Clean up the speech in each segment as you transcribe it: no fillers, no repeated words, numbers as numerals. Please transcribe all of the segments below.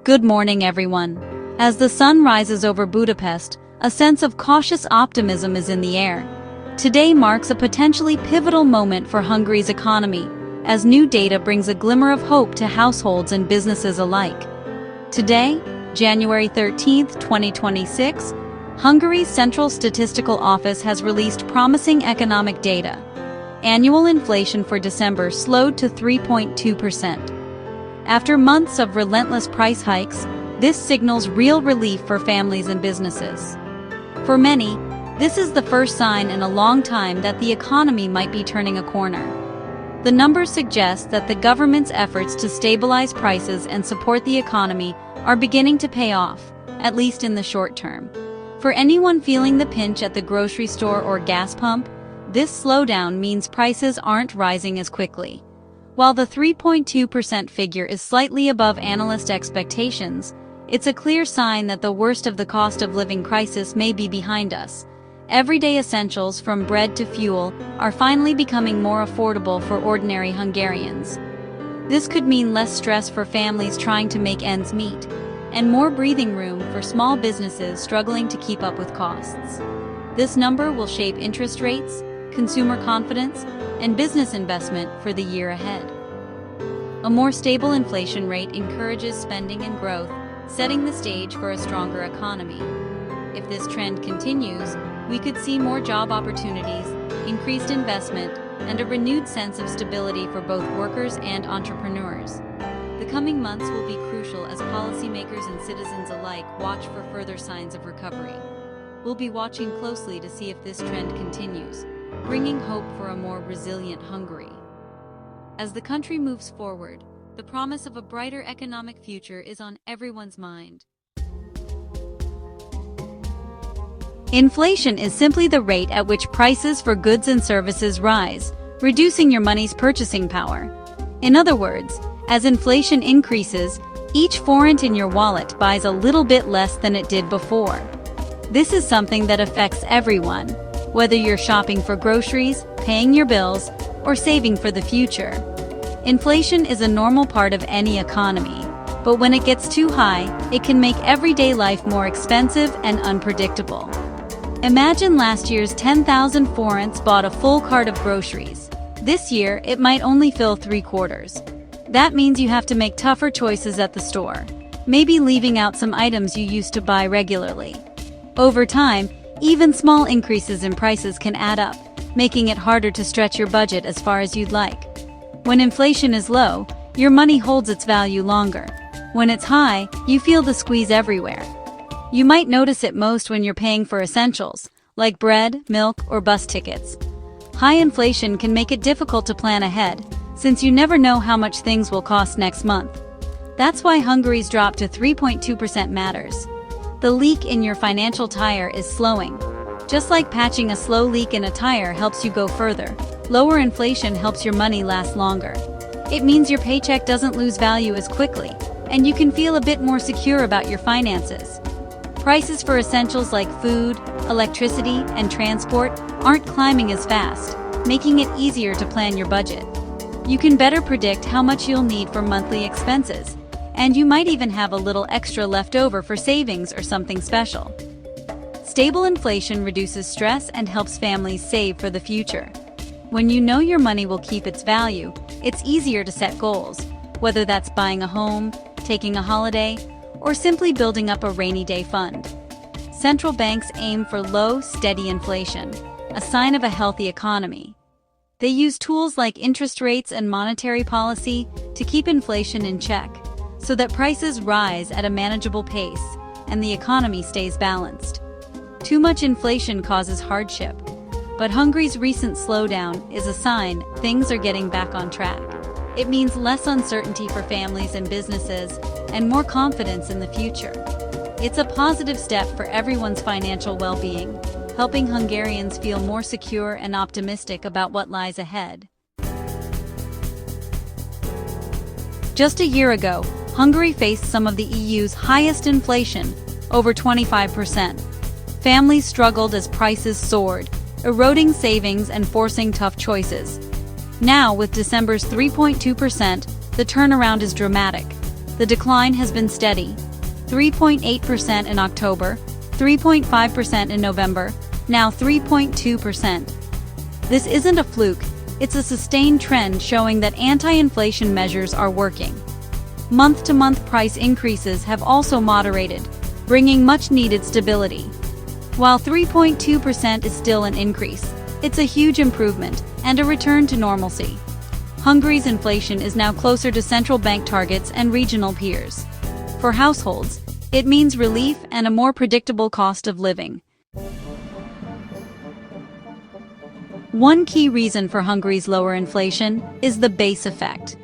Good morning, everyone. As the sun rises over Budapest, a sense of cautious optimism is in the air. Today marks a potentially pivotal moment for Hungary's economy, as new data brings a glimmer of hope to households and businesses alike. Today, January 13, 2026, Hungary's Central Statistical Office has released promising economic data. Annual inflation for December slowed to 3.2%. After months of relentless price hikes, this signals real relief for families and businesses. For many, this is the first sign in a long time that the economy might be turning a corner. The numbers suggest that the government's efforts to stabilize prices and support the economy are beginning to pay off, at least in the short term. For anyone feeling the pinch at the grocery store or gas pump, this slowdown means prices aren't rising as quickly. While the 3.2% figure is slightly above analyst expectations, it's a clear sign that the worst of the cost of living crisis may be behind us. Everyday essentials from bread to fuel are finally becoming more affordable for ordinary Hungarians. This could mean less stress for families trying to make ends meet, and more breathing room for small businesses struggling to keep up with costs. This number will shape interest rates, consumer confidence, and business investment for the year ahead. A more stable inflation rate encourages spending and growth, setting the stage for a stronger economy. If this trend continues, we could see more job opportunities, increased investment, and a renewed sense of stability for both workers and entrepreneurs. The coming months will be crucial as policymakers and citizens alike watch for further signs of recovery. We'll be watching closely to see if this trend continues, bringing hope for a more resilient Hungary. As the country moves forward, the promise of a brighter economic future is on everyone's mind. Inflation is simply the rate at which prices for goods and services rise, reducing your money's purchasing power. In other words, as inflation increases, each forint in your wallet buys a little bit less than it did before. This is something that affects everyone, whether you're shopping for groceries, paying your bills, or saving for the future. Inflation is a normal part of any economy, but when it gets too high, it can make everyday life more expensive and unpredictable. Imagine last year's 10,000 forints bought a full cart of groceries. This year, it might only fill 3/4. That means you have to make tougher choices at the store, maybe leaving out some items you used to buy regularly. Over time, even small increases in prices can add up, making it harder to stretch your budget as far as you'd like. When inflation is low, your money holds its value longer. When it's high, you feel the squeeze everywhere. You might notice it most when you're paying for essentials, like bread, milk, or bus tickets. High inflation can make it difficult to plan ahead, since you never know how much things will cost next month. That's why Hungary's drop to 3.2% matters. The leak in your financial tire is slowing. Just like patching a slow leak in a tire helps you go further, lower inflation helps your money last longer. It means your paycheck doesn't lose value as quickly, and you can feel a bit more secure about your finances. Prices for essentials like food, electricity, and transport aren't climbing as fast, making it easier to plan your budget. You can better predict how much you'll need for monthly expenses, and you might even have a little extra left over for savings or something special. Stable inflation reduces stress and helps families save for the future. When you know your money will keep its value, it's easier to set goals, whether that's buying a home, taking a holiday, or simply building up a rainy day fund. Central banks aim for low, steady inflation, a sign of a healthy economy. They use tools like interest rates and monetary policy to keep inflation in check, so that prices rise at a manageable pace and the economy stays balanced. Too much inflation causes hardship, but Hungary's recent slowdown is a sign things are getting back on track. It means less uncertainty for families and businesses and more confidence in the future. It's a positive step for everyone's financial well-being, helping Hungarians feel more secure and optimistic about what lies ahead. Just a year ago, Hungary faced some of the EU's highest inflation, over 25%. Families struggled as prices soared, eroding savings and forcing tough choices. Now, with December's 3.2%, the turnaround is dramatic. The decline has been steady: 3.8% in October, 3.5% in November, now 3.2%. This isn't a fluke, it's a sustained trend showing that anti-inflation measures are working. Month-to-month price increases have also moderated, bringing much-needed stability. While 3.2% is still an increase, it's a huge improvement and a return to normalcy. Hungary's inflation is now closer to central bank targets and regional peers. For households, it means relief and a more predictable cost of living. One key reason for Hungary's lower inflation is the base effect.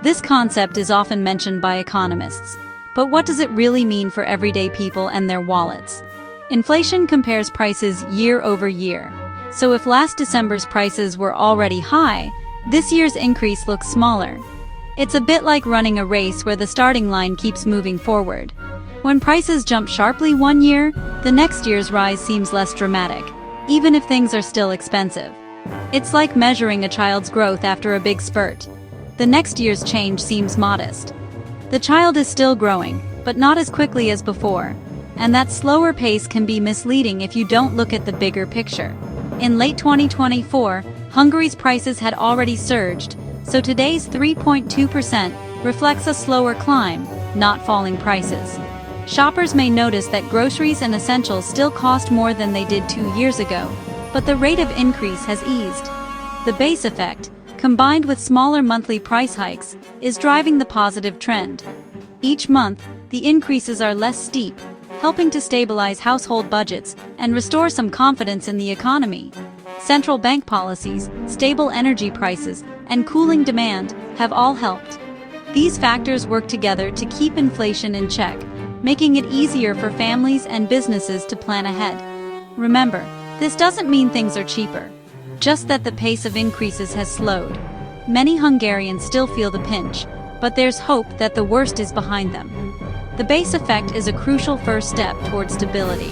This concept is often mentioned by economists, but what does it really mean for everyday people and their wallets? Inflation compares prices year over year, so if last December's prices were already high, this year's increase looks smaller. It's a bit like running a race where the starting line keeps moving forward. When prices jump sharply one year, the next year's rise seems less dramatic, even if things are still expensive. It's like measuring a child's growth after a big spurt. The next year's change seems modest. The child is still growing, but not as quickly as before, and that slower pace can be misleading if you don't look at the bigger picture. In late 2024, Hungary's prices had already surged, so today's 3.2% reflects a slower climb, not falling prices. Shoppers may notice that groceries and essentials still cost more than they did 2 years ago, but the rate of increase has eased. The base effect, combined with smaller monthly price hikes, is driving the positive trend. Each month, the increases are less steep, helping to stabilize household budgets and restore some confidence in the economy. Central bank policies, stable energy prices, and cooling demand have all helped. These factors work together to keep inflation in check, making it easier for families and businesses to plan ahead. Remember, this doesn't mean things are cheaper, just that the pace of increases has slowed. Many Hungarians still feel the pinch, but there's hope that the worst is behind them. The base effect is a crucial first step toward stability.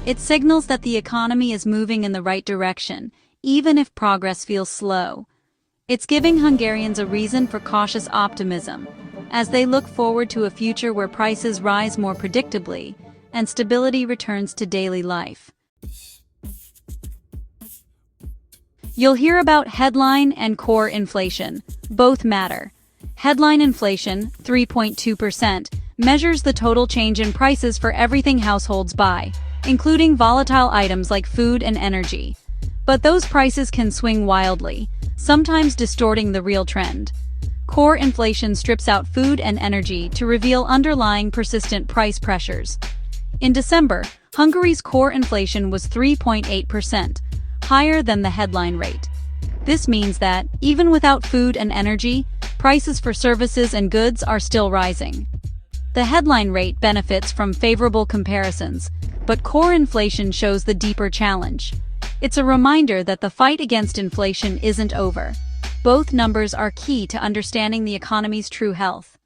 It signals that the economy is moving in the right direction, even if progress feels slow. It's giving Hungarians a reason for cautious optimism, as they look forward to a future where prices rise more predictably and stability returns to daily life. You'll hear about headline and core inflation. Both matter. Headline inflation, 3.2%, measures the total change in prices for everything households buy, including volatile items like food and energy. But those prices can swing wildly, sometimes distorting the real trend. Core inflation strips out food and energy to reveal underlying persistent price pressures. In December, Hungary's core inflation was 3.8%, higher than the headline rate. This means that, even without food and energy, prices for services and goods are still rising. The headline rate benefits from favorable comparisons, but core inflation shows the deeper challenge. It's a reminder that the fight against inflation isn't over. Both numbers are key to understanding the economy's true health.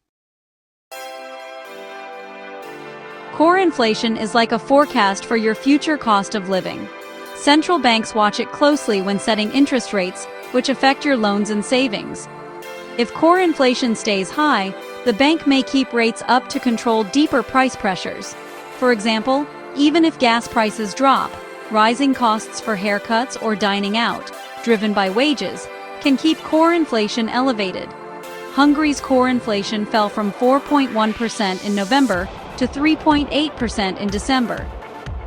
Core inflation is like a forecast for your future cost of living. Central banks watch it closely when setting interest rates, which affect your loans and savings. If core inflation stays high, the bank may keep rates up to control deeper price pressures. For example, even if gas prices drop, rising costs for haircuts or dining out, driven by wages, can keep core inflation elevated. Hungary's core inflation fell from 4.1% in November to 3.8% in December,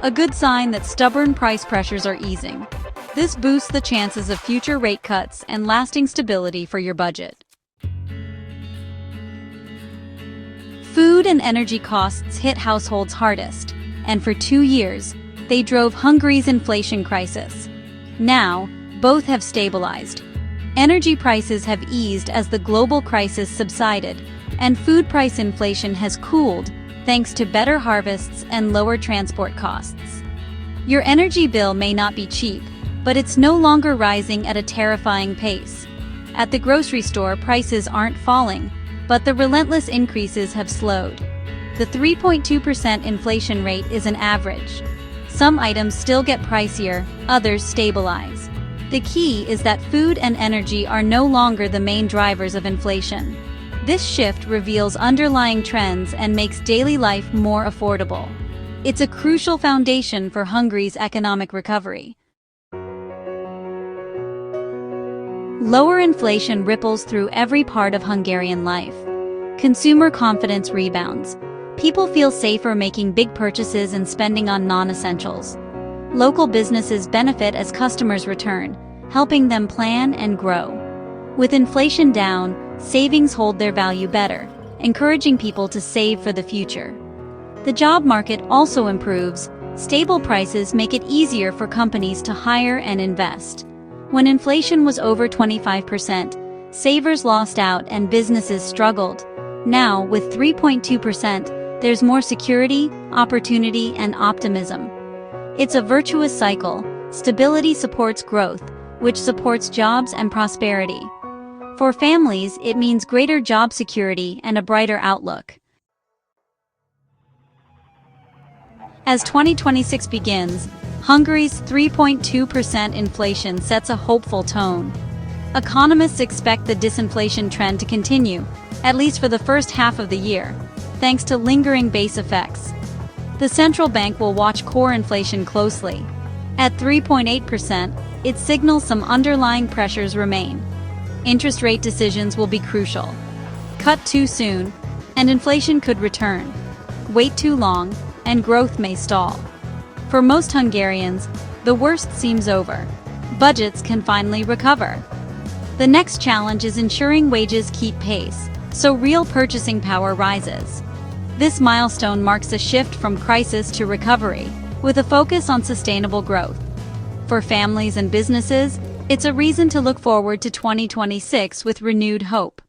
a good sign that stubborn price pressures are easing. This boosts the chances of future rate cuts and lasting stability for your budget. Food and energy costs hit households hardest, and for 2 years, they drove Hungary's inflation crisis. Now, both have stabilized. Energy prices have eased as the global crisis subsided, and food price inflation has cooled thanks to better harvests and lower transport costs. Your energy bill may not be cheap, but it's no longer rising at a terrifying pace. At the grocery store, prices aren't falling, but the relentless increases have slowed. The 3.2% inflation rate is an average. Some items still get pricier, others stabilize. The key is that food and energy are no longer the main drivers of inflation. This shift reveals underlying trends and makes daily life more affordable. It's a crucial foundation for Hungary's economic recovery. Lower inflation ripples through every part of Hungarian life. Consumer confidence rebounds. People feel safer making big purchases and spending on non-essentials. Local businesses benefit as customers return, helping them plan and grow. With inflation down, savings hold their value better, encouraging people to save for the future. The job market also improves. Stable prices make it easier for companies to hire and invest. When inflation was over 25%, savers lost out and businesses struggled. Now, with 3.2%, there's more security, opportunity, and optimism. It's a virtuous cycle. Stability supports growth, which supports jobs and prosperity. For families, it means greater job security and a brighter outlook. As 2026 begins, Hungary's 3.2% inflation sets a hopeful tone. Economists expect the disinflation trend to continue, at least for the first half of the year, thanks to lingering base effects. The central bank will watch core inflation closely. At 3.8%, it signals some underlying pressures remain. Interest rate decisions will be crucial. Cut too soon, and inflation could return. Wait too long, and growth may stall. For most Hungarians, the worst seems over. Budgets can finally recover. The next challenge is ensuring wages keep pace, so real purchasing power rises. This milestone marks a shift from crisis to recovery, with a focus on sustainable growth. For families and businesses, it's a reason to look forward to 2026 with renewed hope.